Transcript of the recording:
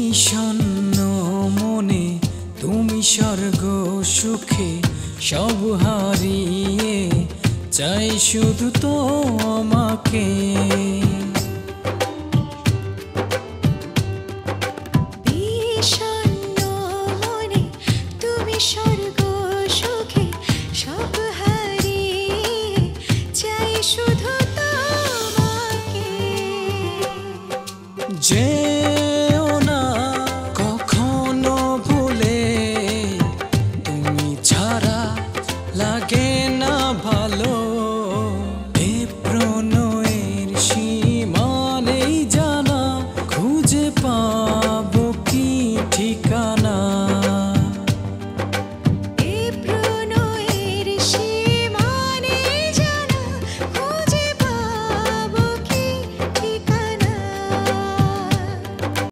বিষণ্ণ মনে তুমি স্বর্গ সুখে সব হারিয়ে চাই শুধু তোমাকে। বিষণ্ণ মনে তুমি স্বর্গ সুখে সব হারিয়ে চাই শুধু তোমাকে। যেও না কখনো ভুলে, তুমি ছাড়া লাগে না ভালো। এ প্রণয়ের সীমা নেই জানা, খুঁজে পাবো কি ঠিকানা।